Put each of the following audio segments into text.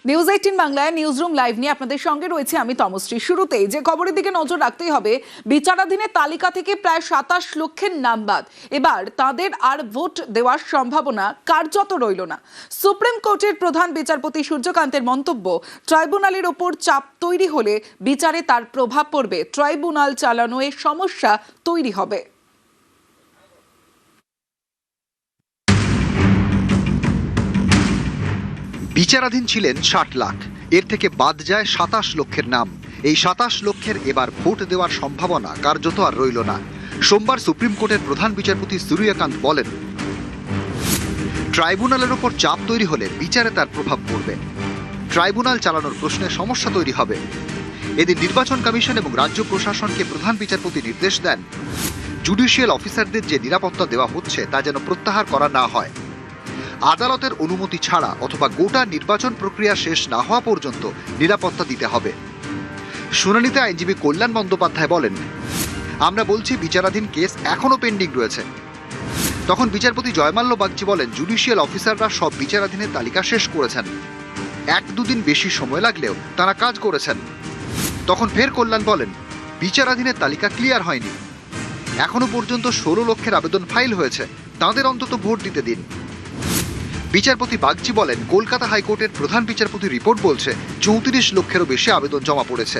News 18 বাংলায় newsroom live নিয়ে আপনাদের সঙ্গে রয়েছে আমি তমশ্রী। শুরুতেই যে খবরের দিকে নজর রাখতেই হবে, বিচারাধীনের তালিকা থেকে প্রায় 27 লক্ষের নাম বাদ। এবার তাদের আর ভোট দেওয়ার সম্ভাবনা কার্যত রইল না। সুপ্রিম কোর্টের প্রধান বিচারপতি সূর্যকান্তের মন্তব্য, ট্রাইব্যুনালের ওপর চাপ তৈরি হলে বিচারে তার প্রভাব পড়বে, ট্রাইব্যুনাল চালানোয় সমস্যা তৈরি হবে। বিচারাধীন ছিলেন 60 লাখ, এর থেকে বাদ যায় 27 লক্ষের নাম। এই 27 লক্ষের এবার ভোট দেওয়ার সম্ভাবনা কার্যত আর রইল না। সোমবার সুপ্রিম কোর্টের প্রধান বিচারপতি সূর্যকান্ত বলেন, ট্রাইব্যুনালের ওপর চাপ তৈরি হলে বিচারে তার প্রভাব পড়বে, ট্রাইব্যুনাল চালানোর প্রশ্নে সমস্যা তৈরি হবে। এদিন নির্বাচন কমিশন এবং রাজ্য প্রশাসনকে প্রধান বিচারপতি নির্দেশ দেন, জুডিশিয়াল অফিসারদের যে নিরাপত্তা দেওয়া হচ্ছে তা যেন প্রত্যাহার করা না হয়। আদালতের অনুমতি ছাড়া অথবা গোটা নির্বাচন প্রক্রিয়া শেষ না হওয়া পর্যন্ত নিরাপত্তা দিতে হবে। শুনানিতে আইনজীবী কল্যাণ বন্দ্যোপাধ্যায় বলেন, আমরা বলছি বিচারাধীন কেস এখনো পেন্ডিং রয়েছে। তখন বিচারপতি জয়মাল্য বাগচি বলেন, জুডিশিয়াল অফিসাররা সব বিচারাধীনের তালিকা শেষ করেছেন, 1-2 দিন বেশি সময় লাগলেও তারা কাজ করেছেন। তখন ফের কল্যাণ বলেন, বিচারাধীনের তালিকা ক্লিয়ার হয়নি, এখনো পর্যন্ত 16 লক্ষের আবেদন ফাইল হয়েছে, তাদের অন্তত ভোট দিতে দিন। বিচারপতি বাগচি বলেন, কলকাতা হাইকোর্টের প্রধান বিচারপতির রিপোর্ট বলছে 34 লক্ষেরও বেশি আবেদন জমা পড়েছে।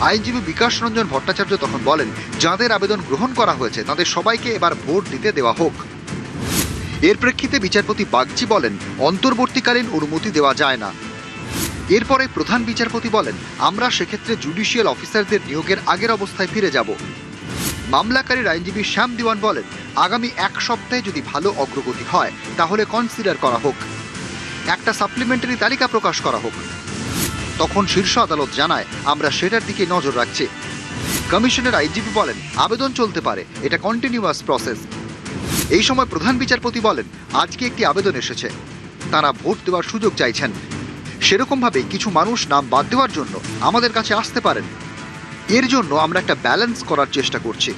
আইনজীবী বিকাশ রঞ্জন ভট্টাচার্য তখন বলেন, যাদের আবেদন গ্রহণ করা হয়েছে তাদের সবাইকে এবার ভোট দিতে দেওয়া হোক। এর প্রেক্ষিতে বিচারপতি বাগচি বলেন, অন্তর্বর্তীকালীন অনুমতি দেওয়া যায় না। এরপরে প্রধান বিচারপতি বলেন, আমরা সেক্ষেত্রে জুডিশিয়াল অফিসারদের নিয়োগের আগের অবস্থায় ফিরে যাব। মামলাকারীর আইনজীবী শ্যাম দিওয়ান বলেন, আগামী 1 সপ্তাহে যদি ভালো অগ্রগতি হয় তাহলে কনসিডার করা হোক, একটা সাপ্লিমেন্টারি তালিকা প্রকাশ করা হোক। তখন শীর্ষ আদালত জানায়, আমরা সেটার দিকে নজর রাখছি। কমিশনের আইনজীবী বলেন, আবেদন চলতে পারে, এটা কন্টিনিউয়াস প্রসেস। এই সময় প্রধান বিচারপতি বলেন, আজকে একটি আবেদন এসেছে, তারা ভোট দেওয়ার সুযোগ চাইছেন, সেরকমভাবে কিছু মানুষ নাম বাদ দেওয়ার জন্য আমাদের কাছে আসতে পারেন, এর জন্য আমরা একটা ব্যালেন্স করার চেষ্টা করছি।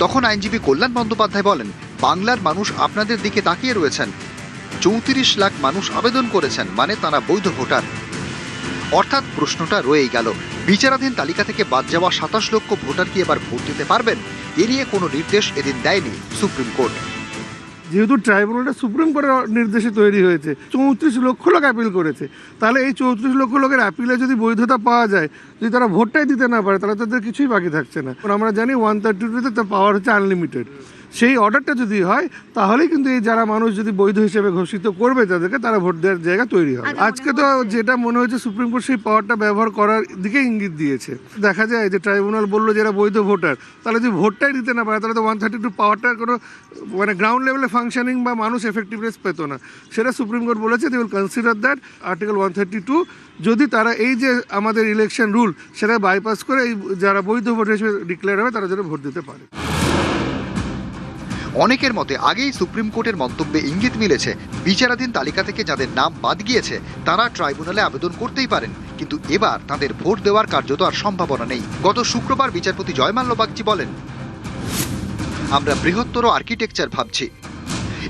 তখন আইনজীবী কল্যাণ বন্দ্যোপাধ্যায় বলেন, বাংলার মানুষ আপনাদের দিকে তাকিয়ে রয়েছেন, 34 লাখ মানুষ আবেদন করেছেন, মানে তারা বৈধ ভোটার। অর্থাৎ প্রশ্নটা রয়েই গেল, বিচারাধীন তালিকা থেকে বাদ যাওয়া 27 লক্ষ ভোটার কি এবার ভোট দিতে পারবেন? এ নিয়ে কোনো নির্দেশ এদিন দেয়নি সুপ্রিম কোর্ট। যেহেতু ট্রাইব্যুনালটা সুপ্রিম কোর্টের নির্দেশে তৈরি হয়েছে, 34 লক্ষ লোক অ্যাপিল করেছে, তাহলে এই 34 লক্ষ লোকের অ্যাপিলে যদি বৈধতা পাওয়া যায়, যদি তারা ভোটটাই দিতে না পারে, তাহলে তাদের কিছুই বাকি থাকছে না। আমরা জানি 132-তে তার পাওয়ার হচ্ছে আনলিমিটেড। সেই অর্ডারটা যদি হয় তাহলেই কিন্তু এই যারা মানুষ যদি বৈধ হিসেবে ঘোষিত করবে তাদেরকে, তারা ভোট দেওয়ার জায়গা তৈরি হবে। আজকে তো যেটা মনে হচ্ছে সুপ্রিম কোর্ট সেই পাওয়ারটা ব্যবহার করার দিকে ইঙ্গিত দিয়েছে। দেখা যায় যে ট্রাইব্যুনাল বললো যারা বৈধ ভোটার, তাহলে যদি ভোটটাই দিতে না পারে তাহলে তো 132 পাওয়ারটার কোনো গ্রাউন্ড লেভেলে ফাংশনিং বা মানুষ এফেক্টিভনেস পেত না। সেটা সুপ্রিম কোর্ট বলেছে, they will consider that article 132 যদি তারা এই যে আমাদের ইলেকশন রুল সেটা বাইপাস করে এই যারা বৈধ ভোটার হিসেবে ডিক্লেয়ার হবে তারা যেন ভোট দিতে পারে। অনেকের মতে আগেই সুপ্রিম কোর্টের মন্তব্যে ইঙ্গিত মিলেছে, বিচারাধীন তালিকা থেকে যাদের নাম বাদ গিয়েছে তারা ট্রাইব্যুনালে আবেদন করতেই পারেন, কিন্তু এবার তাদের ভোট দেওয়ার কার্যত আর সম্ভাবনা নেই। গত শুক্রবার বিচারপতি জয়মাল্য বাগচি বলেন, আমরা বৃহত্তর আর্কিটেকচার ভাবছি,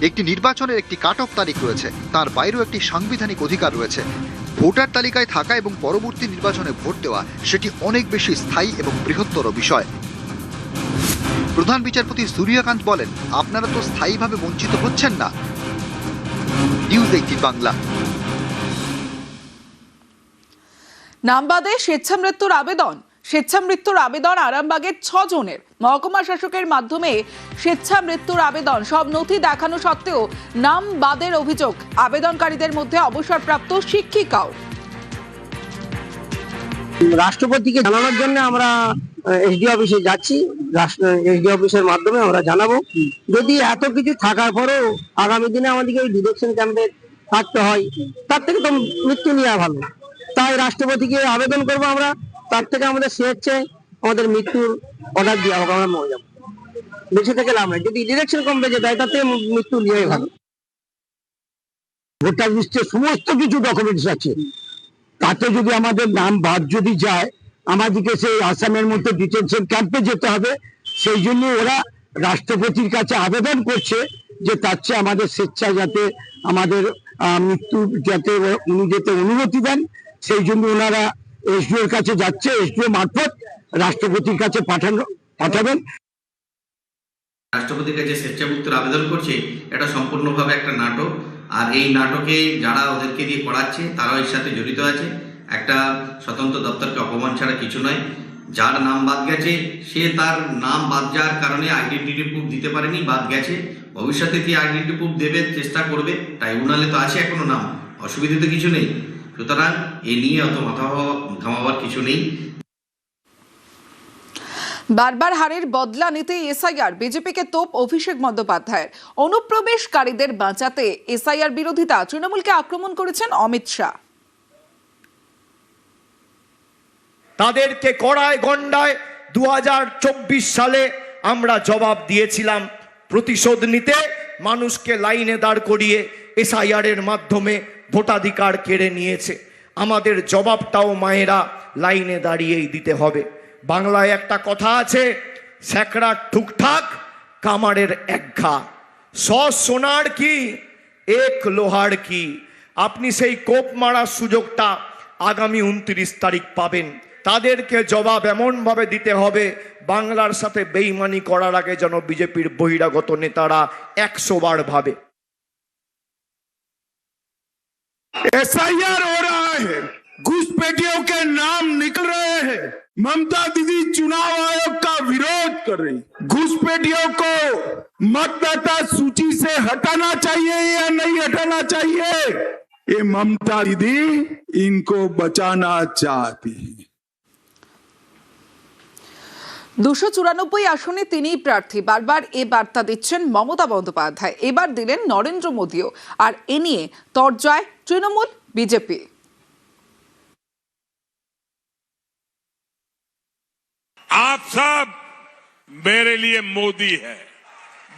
একটি নির্বাচনের একটি কাট অফ তারিখ রয়েছে, তার বাইরেও একটি সাংবিধানিক অধিকার রয়েছে। ভোটার তালিকায় থাকা এবং পরবর্তী নির্বাচনে ভোট দেওয়া সেটি অনেক বেশি স্থায়ী এবং বৃহত্তর বিষয়। প্রধান বিচারপতি সূর্যকান্ত বলেন, আপনারা তো স্থায়ীভাবে বঞ্চিত হচ্ছেন না। নিউজ 18 বাংলা। নাম বাদে স্বেচ্ছামৃত্যুর আবেদন আরামবাগের 6 জনের। মহকুমা শাসকের মাধ্যমে স্বেচ্ছামৃত্যুর আবেদন, সব নথি দেখানো সত্ত্বেও নাম বাদের অভিযোগ। আবেদনকারীদের মধ্যে অবসরপ্রাপ্ত শিক্ষিকাও। রাষ্ট্রপতিকে জানানোর জন্য আমরা এসডি অফিসে যাচ্ছি, এসডি অফিসের মাধ্যমে আমরা জানাবো। যদি এত কিছু থাকার পরেও আগামী দিনে আমাদেরকে এই ডিটেকশন ক্যাম্পে থাকতে হয়, তার থেকে তো মৃত্যু নেওয়া ভালো। তাই রাষ্ট্রপতিকে আবেদন করবো আমরা, তার থেকে আমাদের স্বেচ্ছায় আমাদের মৃত্যুর অর্ডার দেওয়া হোক, আমরা মরে যাবো, বেঁচে থেকে লাভ নাই। যদি ডিরেকশন কম বেঁচে দেয় তার থেকে মৃত্যু নেওয়াই ভালো। ভোটার লিস্টে সমস্ত কিছু ডকুমেন্টস আছে, তাতে যদি আমাদের নাম বাদ যদি যায়, আমাদেরকে সেই আসামের মধ্যে ডিটেনশন ক্যাম্পে যেতে হবে। সেই জন্য ওরা রাষ্ট্রপতির কাছে আবেদন করছে যে তার চেয়ে আমাদের স্বেচ্ছায় যাতে আমাদের মৃত্যু যাতে উনি যাতে অনুমতি দেন, সেই জন্য ওনারা এসডিও এর কাছে যাচ্ছে, এসডিও মারফত রাষ্ট্রপতির কাছে পাঠাবেন। রাষ্ট্রপতির কাছে স্বেচ্ছামুক্তির আবেদন করছে, এটা সম্পূর্ণভাবে একটা নাটক। আর এই নাটকে যারা ওদেরকে দিয়ে করাচ্ছে তারাও এর সাথে জড়িত আছে। একটা স্বতন্ত্র দপ্তরকে অপমান ছাড়া কিছু নয়। যার নাম বাদ গেছে সে তার নাম বাদ যাওয়ার কারণে আইডেন্টিটি প্রুফ দিতে পারেনি, বাদ গেছে। ভবিষ্যতে কি আইডেন্টিটি প্রুফ দেবে চেষ্টা করবে, ট্রাইব্যুনালে তো আছে এখনো নাম, অসুবিধা তো কিছু নেই। সুতরাং এ নিয়ে অত মাথা ঘামাবার কিছু নেই। বারবার হারের বদলা নিতে এসআইআর, বিজেপিকে তোপ অভিষেক বন্দ্যোপাধ্যায়ের। অনুপ্রবেশকারীদের বাঁচাতে এসআইআর বিরোধিতা, তৃণমূলকে আক্রমণ করেছেন অমিত শাহ। তাদেরকে কড়ায় গন্ডায় 2024 সালে আমরা জবাব দিয়েছিলাম। প্রতিশোধ নিতে মানুষকে লাইনে দাঁড় করিয়ে এসআইআর এর মাধ্যমে ভোটাধিকার কেড়ে নিয়েছে। আমাদের জবাবটাও মায়েরা লাইনে দাঁড়িয়েই দিতে হবে। বাংলায় একটা কথা আছে, স্যাকড়ার ঠুকঠাক কামারের একঘা, 100 সোনার কি 1 লোহার কি। আপনি সেই কোপ মারার সুযোগটা আগামী 29 তারিখ পাবেন। তাদেরকে জবাব এমনভাবে দিতে হবে, বাংলার সাথে বেইমানি করার আগে যেন বিজেপির বহিরাগত নেতারা 100 বার ভাবে। एसआईआर हो रहा है, घुसपैठियों के नाम निकल रहे हैं। ममता दीदी चुनाव आयोग का विरोध कर रही। घुसपैठियों को मतदाता सूची से हटाना चाहिए या नहीं हटाना चाहिए, ये ममता दीदी इनको बचाना चाहती है। 294 আসনে তিনিই প্রার্থী, বারবার এ বার্তা দিচ্ছেন মমতা বন্দ্যোপাধ্যায়। এবার দিলেন নরেন্দ্র মোদীও। আর এ নিয়ে তরজয় তৃণমূল, বিজেপি। आप सब मेरे लिए मोदी है,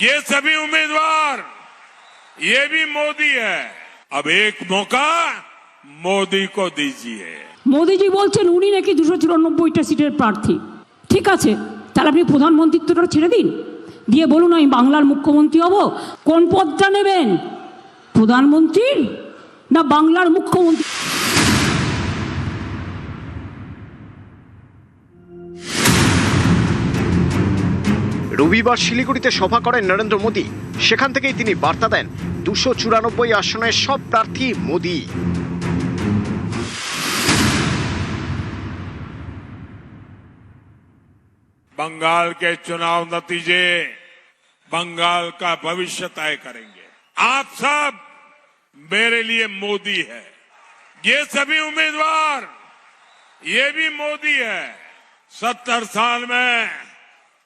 ये सभी उम्मीदवार ये भी मोदी है। अब एक मौका मोदी को दीजिए। মোদিজি বলছেন উনি নাকি 294টা সিটের প্রার্থী। ঠিক আছে, তাহলে আপনি প্রধানমন্ত্রীত্বটা ছেড়ে দিন, দিয়ে বলুন আমি বাংলার মুখ্যমন্ত্রী হব। কোন পদটা নেবেন, প্রধানমন্ত্রীর না বাংলার মুখ্যমন্ত্রী? রবিবার শিলিগুড়িতে সভা করেন নরেন্দ্র মোদী। সেখান থেকেই তিনি বার্তা দেন 294 আসনের সব প্রার্থী মোদী। बंगाल के चुनाव नतीजे बंगाल का भविष्य तय करेंगे। आप सब मेरे लिए मोदी है, ये सभी उम्मीदवार ये भी मोदी है। 70 साल में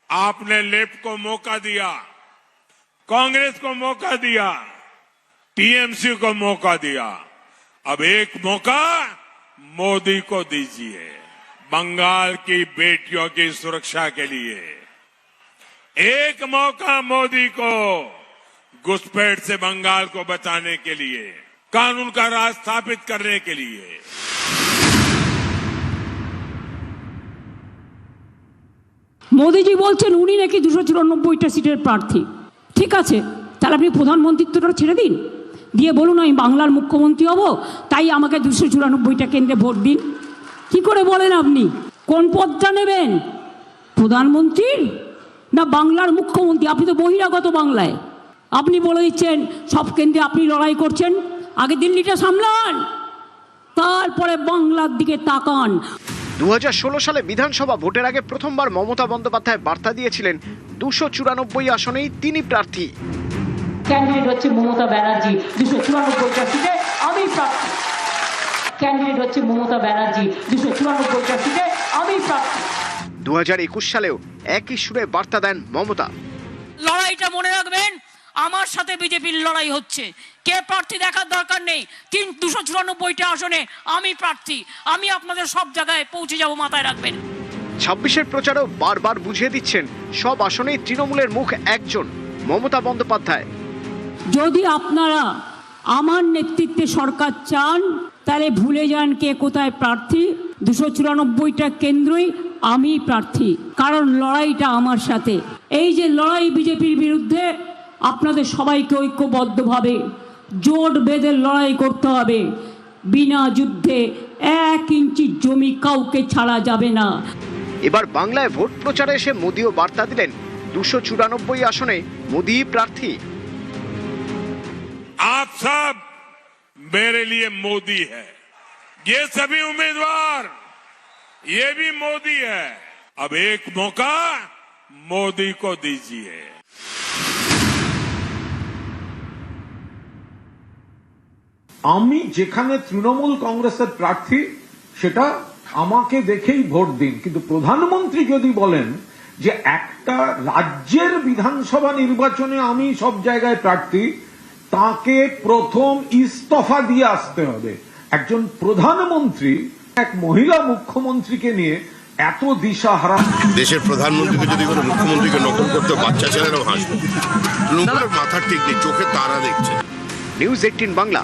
आपने लेफ्ट को मौका दिया, कांग्रेस को मौका दिया, टीएमसी को मौका दिया। अब एक मौका मोदी को दीजिए, बंगाल की बेटियों की सुरक्षा के लिए। एक मौका मोदी को घुसपैठ से बंगाल को बचाने के लिए, कानून का राज स्थापित करने के लिए। মোদিজি বলছেন উনি নাকি 294টা সিটের প্রার্থী। ঠিক আছে, তাহলে আপনি প্রধানমন্ত্রীত্বটা ছেড়ে দিন, দিয়ে বলুন আমি বাংলার মুখ্যমন্ত্রী হব, তাই আমাকে 294টা কেন্দ্রে ভোট দিন। কি করে বলেন আপনি? কোন পদটা নেবেন, প্রধানমন্ত্রীর না বাংলার মুখ্যমন্ত্রী? আপনি তো বহিরাগত বাংলায়। আপনি বলে দিচ্ছেন সব কেন্দ্রে আপনি লড়াই করছেন, আগে দিল্লিটা সামলান, তারপরে বাংলার দিকে তাকান। 2016 সালে বিধানসভা ভোটের আগে প্রথমবার মমতা বন্দ্যোপাধ্যায় বার্তা দিয়েছিলেন 294 আসনেই তিনি প্রার্থী। ক্যান্ডিডেট হচ্ছে মমতা ব্যানার্জি, 294টা সিটে আমি প্রার্থী। ক্যান্ডিডেট হচ্ছে মমতা ব্যানার্জি, 294টা সিটে আমি প্রার্থী। 2021 সালেও একই সুরে বার্তা দেন মমতা। লড়াইটা মনে রাখবেন, আমার সাথে বিজেপির লড়াই হচ্ছে, কে প্রার্থী দেখার দরকার নেই। 294টা আসনে আমি প্রার্থী, আমি আপনাদের সব জায়গায় পৌঁছে যাব, মাথায় রাখবেন। 26-এর প্রচারেও বারবার বুঝিয়ে দিচ্ছেন সব আসনেই তৃণমূলের মুখ একজন, মমতা বন্দ্যোপাধ্যায়। যদি আপনারা আমার নেতৃত্বে সরকার চান, তাহলে ভুলে যান কে কোথায় প্রার্থী। 294টা কেন্দ্রই আমি প্রার্থী, কারণ লড়াইটা আমার সাথে। এই যে লড়াই বিজেপির বিরুদ্ধে, আপনাদের সবাইকে ঐক্যবদ্ধভাবে জোট বেঁধে লড়াই করতে হবে। বিনা যুদ্ধে 1 ইঞ্চি জমি কাউকে ছাড়া যাবে না। এবার বাংলায় ভোট প্রচারে এসে মোদিও বার্তা দিলেন 294 আসনে মোদি প্রার্থী। आप सब मेरे लिए मोदी है, ये सभी उम्मीदवार ये भी मोदी है। अब एक मौका मोदी को दीजिए। আমি যেখানে তৃণমূল কংগ্রেসের প্রার্থী সেটা আমাকে দেখেই ভোট দিন, কিন্তু প্রধানমন্ত্রী যদি বলেন যে একটা রাজ্যের বিধানসভা নির্বাচনে আমি সব জায়গায় প্রার্থী, তাকে প্রথম ইস্তফা দিয়ে আসতে হবে। একজন প্রধানমন্ত্রী এক মহিলা মুখ্যমন্ত্রীকে নিয়ে এত দিশাহারা। দেশের প্রধানমন্ত্রীকে যদি কোনো মুখ্যমন্ত্রীকে নকল করতে, বাচ্চা ছেলেরাও হাসবে। তৃণমূলের মাথার ঠিক নেই, চোখে তারা দেখছে। নিউজ 18 বাংলা।